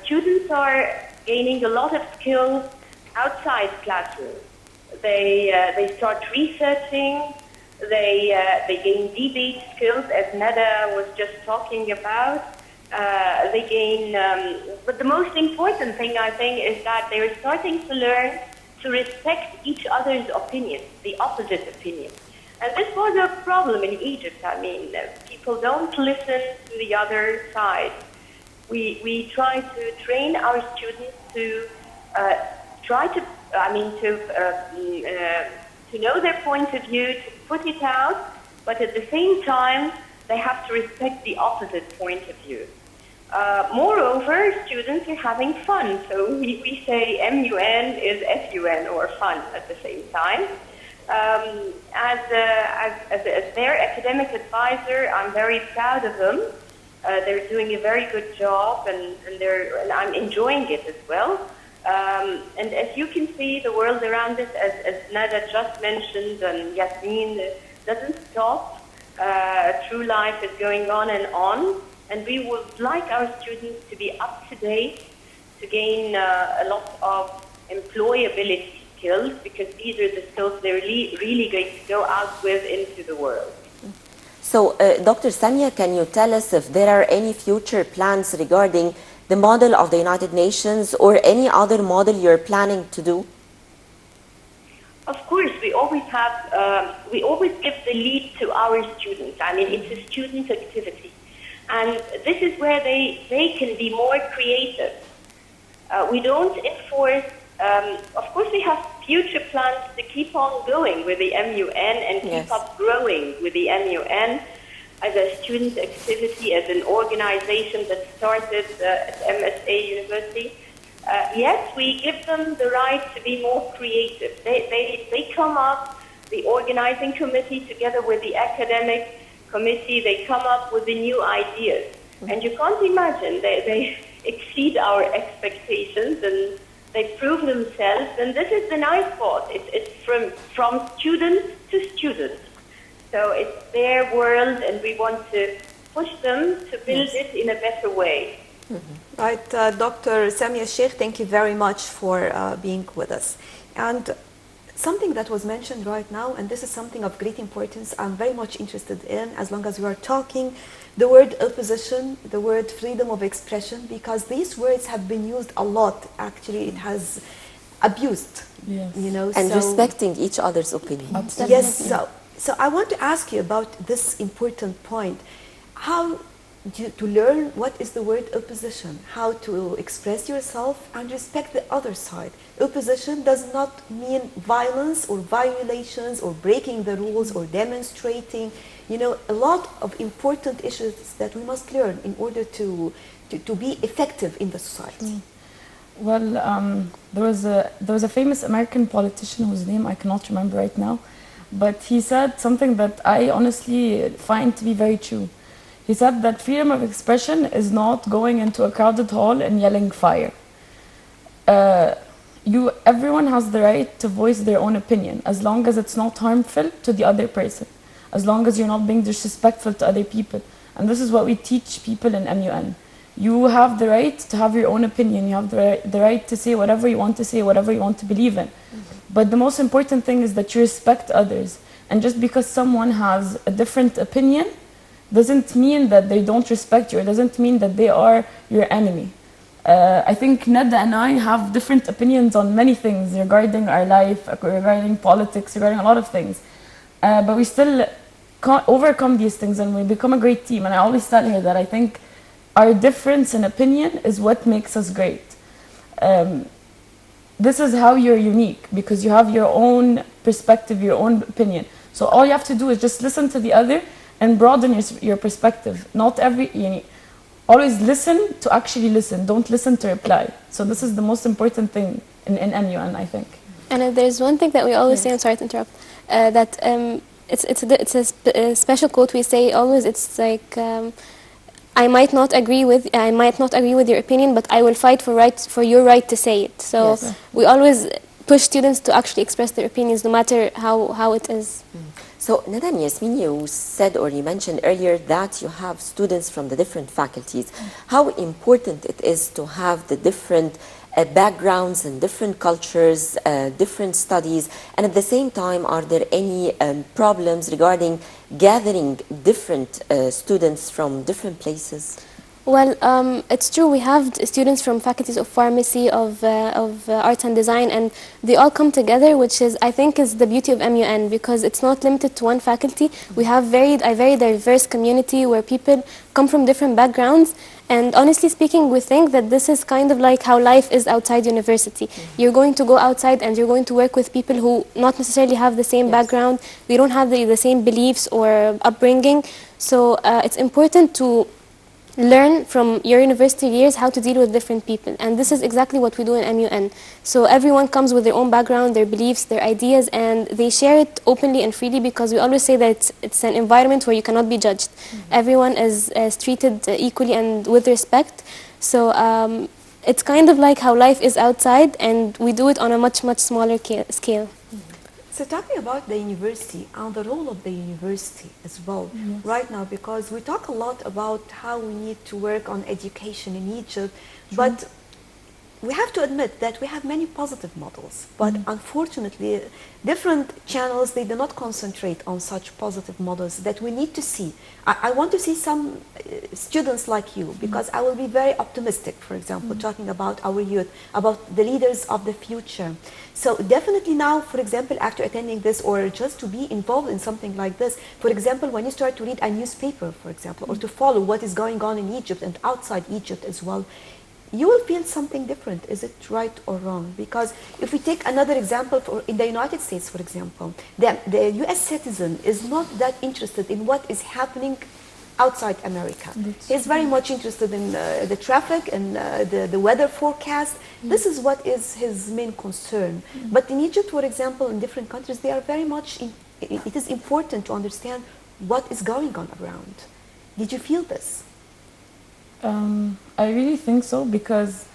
students are gaining a lot of skills outside classroom. They start researching. They gain debate skills, as Nada was just talking about. They gain, but the most important thing I think is that they're starting to learn to respect each other's opinions, the opposite opinions. And this was a problem in Egypt. I mean, people don't listen to the other side. We try to train our students to to know their point of view, to put it out, but at the same time, they have to respect the opposite point of view. Moreover, students are having fun, so we say MUN is FUN, or fun, at the same time. As their academic advisor, I'm very proud of them. They're doing a very good job, and I'm enjoying it as well. And as you can see, the world around us, as Nada just mentioned, and Yasmin, doesn't stop. True life is going on, and we would like our students to be up to date, to gain a lot of employability skills, because these are the skills they're really going to go out with into the world. So, Dr. Samia, can you tell us if there are any future plans regarding the model of the United Nations or any other model you're planning to do? Of course, we always give the lead to our students. I mean, it's a student activity. And this is where they can be more creative. We don't enforce, of course we have future plans to keep on going with the MUN and keep up growing with the MUN as a student activity, as an organization that started at MSA University. Yes, we give them the right to be more creative. They come up, the organizing committee together with the academic committee, they come up with the new ideas. And you can't imagine, they exceed our expectations and they prove themselves. And this is the nice part. It's from student to student. So it's their world, and we want to push them to build it in a better way. Right, Dr. Samia Sheikh, thank you very much for being with us. And something that was mentioned right now, and this is something of great importance, I'm very much interested in, as long as we are talking, the word opposition, the word freedom of expression, because these words have been used a lot. Actually, it has abused, you know. And respecting each other's opinion. Yes, so I want to ask you about this important point. How to learn what is the word opposition, how to express yourself and respect the other side. Opposition does not mean violence or violations or breaking the rules or demonstrating. You know, a lot of important issues that we must learn in order to be effective in the society. Well, there was a famous American politician whose name I cannot remember right now, but he said something that I honestly find to be very true. He said that freedom of expression is not going into a crowded hall and yelling fire. Everyone has the right to voice their own opinion, as long as it's not harmful to the other person, as long as you're not being disrespectful to other people. And this is what we teach people in MUN. You have the right to have your own opinion. You have the right to say whatever you want to say, whatever you want to believe in. But the most important thing is that you respect others. And just because someone has a different opinion doesn't mean that they don't respect you. It doesn't mean that they are your enemy. I think Nada and I have different opinions on many things regarding our life, regarding politics, regarding a lot of things. But we still can't overcome these things and we become a great team. And I always tell her that I think our difference in opinion is what makes us great. This is how you're unique, because you have your own perspective, your own opinion. So all you have to do is just listen to the other and broaden your perspective. Always listen to actually listen. Don't listen to reply. So this is the most important thing in MUN, I think. And if there's one thing that we always say, I'm sorry to interrupt, that it's a special quote we say always. It's like, I might not agree with your opinion, but I will fight for your right to say it. So we always push students to actually express their opinions, no matter how it is. So, Nada and Yasmin, you said or you mentioned earlier that you have students from the different faculties. How important it is to have the different backgrounds and different cultures, different studies, and at the same time, are there any problems regarding gathering different students from different places? Well, it's true. We have students from faculties of pharmacy, of arts and design, and they all come together, which is, I think, is the beauty of MUN, because it's not limited to one faculty. We have a very diverse community where people come from different backgrounds. And honestly speaking, we think that this is kind of like how life is outside university. You're going to go outside and you're going to work with people who not necessarily have the same background. They don't have the same beliefs or upbringing. So it's important to learn from your university years how to deal with different people, and this is exactly what we do in MUN. So everyone comes with their own background, their beliefs, their ideas, and they share it openly and freely, because we always say that it's an environment where you cannot be judged. Everyone is treated equally and with respect. So it's kind of like how life is outside, and we do it on a much smaller scale. So talking about the university and the role of the university as well right now, because we talk a lot about how we need to work on education in Egypt, but we have to admit that we have many positive models, but unfortunately different channels, they do not concentrate on such positive models that we need to see. I want to see some students like you, because I will be very optimistic, for example, talking about our youth, about the leaders of the future. So definitely now, for example, after attending this, or just to be involved in something like this, for example, when you start to read a newspaper, for example, or to follow what is going on in Egypt and outside Egypt as well, you will feel something different. Is it right or wrong? Because if we take another example, in the United States, for example, the US citizen is not that interested in what is happening outside America. He's very much interested in the traffic and the weather forecast. This is what is his main concern. But in Egypt, for example, in different countries, they are very much, it is important to understand what is going on around. Did you feel this? I really think so, because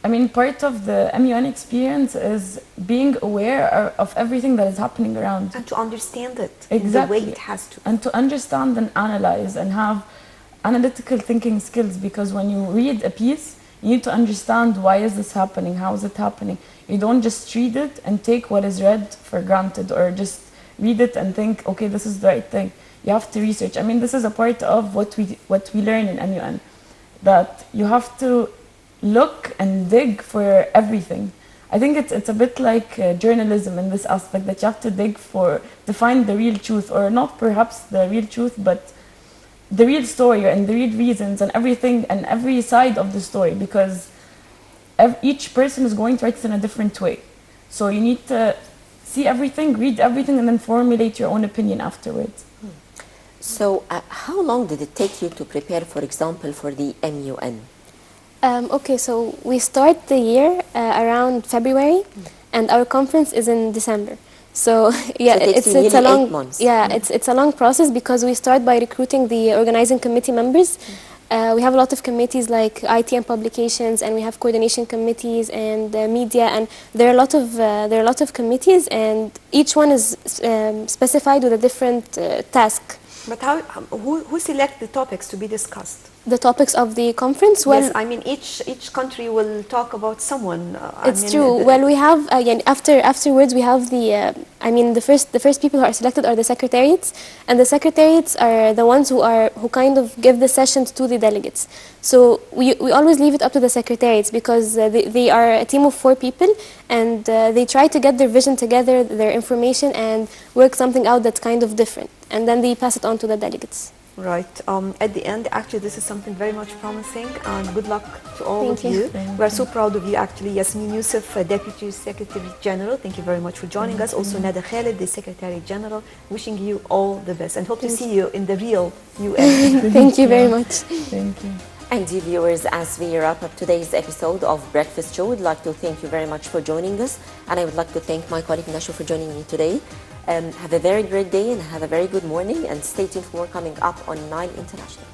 I mean, part of the MUN experience is being aware of everything that is happening around. And to understand it Exactly. in the way it has to. And to understand and analyze and have analytical thinking skills, because when you read a piece, you need to understand, why is this happening? How is it happening? You don't just read it and take what is read for granted, or just read it and think, okay, this is the right thing. You have to research. I mean, this is a part of what we learn in MUN, that you have to look and dig for everything. I think it's a bit like journalism in this aspect, that you have to dig to find the real truth, or not perhaps the real truth, but the real story and the real reasons and everything and every side of the story, because each person is going to write it in a different way. So you need to see everything, read everything, and then formulate your own opinion afterwards. So how long did it take you to prepare, for example, for the MUN? Okay, so we start the year around February, and our conference is in December. So yeah, So it takes you it's a nearly long 8 months. it's a long process, because we start by recruiting the organizing committee members. We have a lot of committees like IT and publications, and we have coordination committees and media, and there are a lot of committees, and each one is specified with a different task. But who select the topics to be discussed? The topics of the conference? Well, Yes, I mean each country will talk about someone. it's true. Well, we have afterwards we have the first people who are selected are the secretariats, and the secretariats are the ones who kind of give the sessions to the delegates. So we always leave it up to the secretariats, because they are a team of 4 people, and they try to get their vision together, their information, and work something out that's kind of different, and then they pass it on to the delegates. Right. At the end, actually, this is something very much promising, and good luck to all Thank of you. you. We are so proud of you, actually. Yasmin Youssef, Deputy Secretary General, thank you very much for joining us. Also, Nada Kaled, the Secretary General, wishing you all the best, and hope to see you in the real UN. Thank you very much. Thank you. And dear viewers, as we wrap up today's episode of Breakfast Show, I'd like to thank you very much for joining us. And I would like to thank my colleague Nasho for joining me today. Have a very great day and have a very good morning, and stay tuned for more coming up on Nile International.